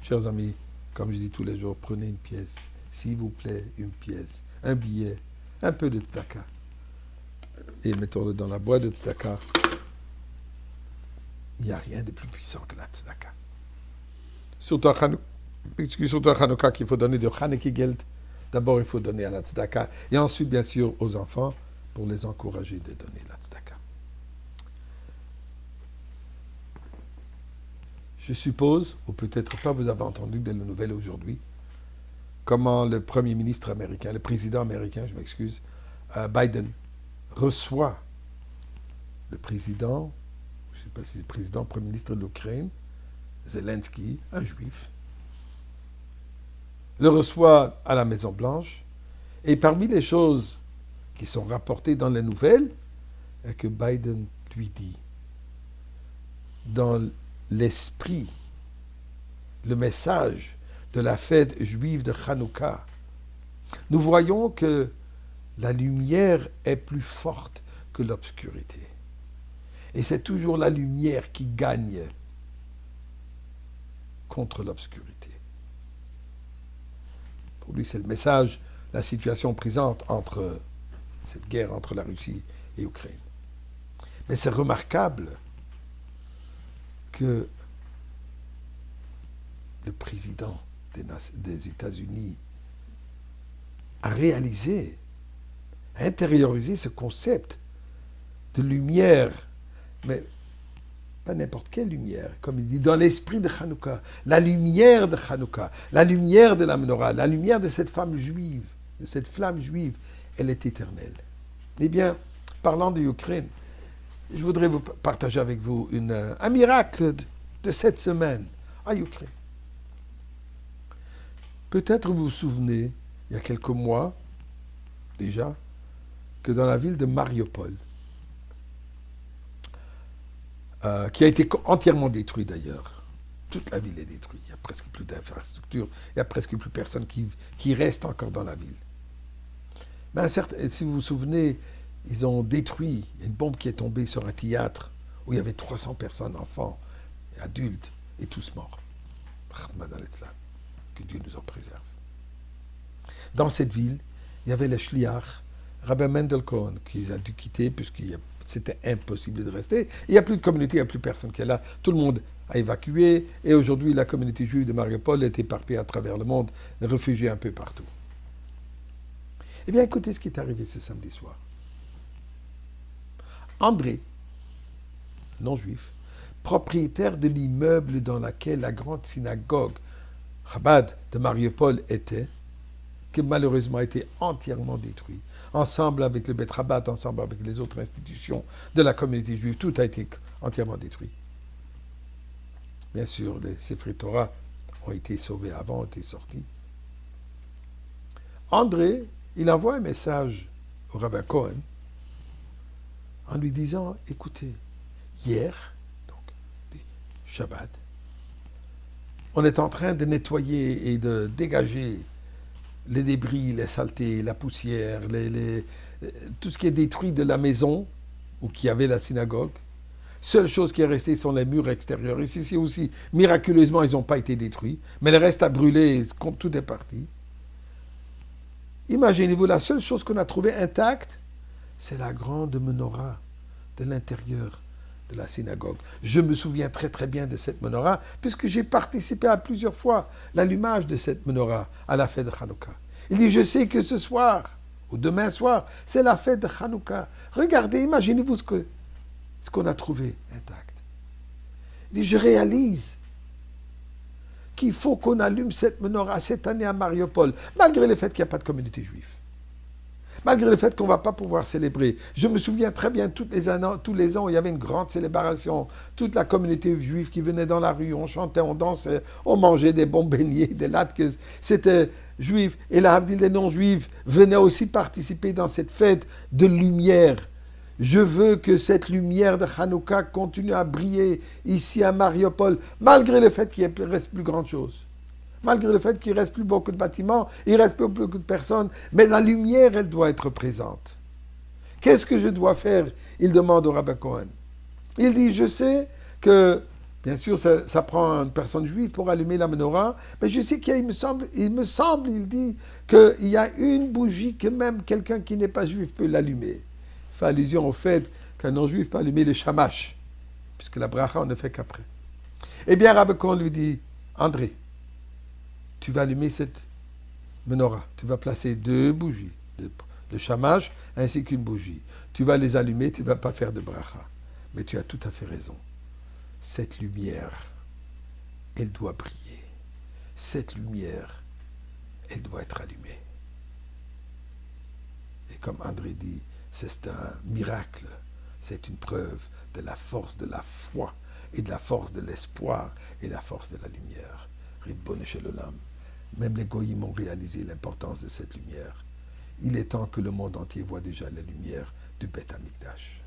Chers amis, comme je dis tous les jours, prenez une pièce, s'il vous plaît, une pièce, un billet, un peu de tzedaka, et mettons-le dans la boîte de tzedaka. Il n'y a rien de plus puissant que la tzedaka. Surtout à Hanouka qu'il faut donner de Haneki Geld. D'abord, il faut donner à la tzedaka, et ensuite, bien sûr, aux enfants, pour les encourager de donner la tzedaka. Je suppose, ou peut-être pas, vous avez entendu de la nouvelle aujourd'hui, comment le premier ministre américain, le président américain, je m'excuse, Biden, reçoit le président, je ne sais pas si c'est le président, premier ministre de l'Ukraine, Zelensky, un juif, le reçoit à la Maison-Blanche, et parmi les choses qui sont rapportées dans les nouvelles, est que Biden lui dit, dans l'esprit, le message de la fête juive de Hanouka, nous voyons que la lumière est plus forte que l'obscurité. Et c'est toujours la lumière qui gagne contre l'obscurité. Pour lui, c'est le message, la situation présente entre cette guerre entre la Russie et l'Ukraine. Mais c'est remarquable que le président des États-Unis a réalisé, a intériorisé ce concept de lumière, mais pas n'importe quelle lumière, comme il dit, dans l'esprit de Hanouka, la lumière de Hanouka, la lumière de la menorah, la lumière de cette femme juive, de cette flamme juive, elle est éternelle. Eh bien, parlant de l'Ukraine, je voudrais vous partager avec vous un miracle de cette semaine en Ukraine. Peut-être vous vous souvenez, il y a quelques mois déjà, que dans la ville de Mariupol, qui a été entièrement détruite d'ailleurs, toute la ville est détruite, il n'y a presque plus d'infrastructures, il n'y a presque plus personne qui reste encore dans la ville. Mais si vous vous souvenez, ils ont détruit, il y a une bombe qui est tombée sur un théâtre où il y avait 300 personnes, enfants, adultes, et tous morts. Que Dieu nous en préserve. Dans cette ville, il y avait le shliach, Rabbi Mendel Cohen, qui a dû quitter puisque c'était impossible de rester. Il n'y a plus de communauté, il n'y a plus personne qui est là. Tout le monde a évacué, et aujourd'hui, la communauté juive de Mariupol est éparpillée à travers le monde, réfugiée un peu partout. Eh bien, écoutez ce qui est arrivé ce samedi soir. André, non-juif, propriétaire de l'immeuble dans lequel la grande synagogue Chabad de Mariupol était, qui malheureusement a été entièrement détruit, ensemble avec le Beth Chabad, ensemble avec les autres institutions de la communauté juive, tout a été entièrement détruit. Bien sûr, les Sefer Torah ont été sauvés avant, ont été sortis. André, il envoie un message au rabbin Cohen en lui disant, écoutez, hier, donc Shabbat, on est en train de nettoyer et de dégager les débris, les saletés, la poussière, tout ce qui est détruit de la maison où il y avait la synagogue. Seule chose qui est restée sont les murs extérieurs. Ici aussi, miraculeusement, ils n'ont pas été détruits, mais le reste a brûlé, tout est parti. Imaginez-vous, la seule chose qu'on a trouvée intacte, c'est la grande menorah de l'intérieur de la synagogue. Je me souviens très très bien de cette menorah, puisque j'ai participé à plusieurs fois l'allumage de cette menorah à la fête de Hanouka. Il dit, je sais que ce soir, ou demain soir, c'est la fête de Hanouka. Regardez, imaginez-vous ce qu'on a trouvé intact. Il dit, je réalise qu'il faut qu'on allume cette menorah cette année à Mariupol, malgré le fait qu'il n'y a pas de communauté juive. Malgré le fait qu'on ne va pas pouvoir célébrer. Je me souviens très bien, tous les ans, il y avait une grande célébration. Toute la communauté juive qui venait dans la rue, on chantait, on dansait, on mangeait des bons beignets, des latkes. C'était juif. Et la Havdil des non-juifs venait aussi participer dans cette fête de lumière. Je veux que cette lumière de Hanouka continue à briller ici à Mariupol, malgré le fait qu'il ne reste plus grand chose. Malgré le fait qu'il ne reste plus beaucoup de bâtiments, il ne reste plus beaucoup de personnes, mais la lumière, elle doit être présente. Qu'est-ce que je dois faire? Il demande au rabbin Cohen. Il dit, je sais que, bien sûr, ça prend une personne juive pour allumer la menorah, mais je sais qu'il il dit qu'il y a une bougie que même quelqu'un qui n'est pas juif peut l'allumer. Il fait allusion au fait qu'un non-juif peut allumer le shamash, puisque la bracha, on ne fait qu'après. Eh bien, Rabbi Cohen lui dit, André, tu vas allumer cette menorah. Tu vas placer 2 bougies, le shamash ainsi qu'une bougie. Tu vas les allumer, tu ne vas pas faire de bracha. Mais tu as tout à fait raison. Cette lumière, elle doit briller. Cette lumière, elle doit être allumée. Et comme André dit, c'est un miracle. C'est une preuve de la force de la foi et de la force de l'espoir et la force de la lumière. Ribbon Shel Olam. Même les goyim ont réalisé l'importance de cette lumière. Il est temps que le monde entier voit déjà la lumière du Beth Amikdash.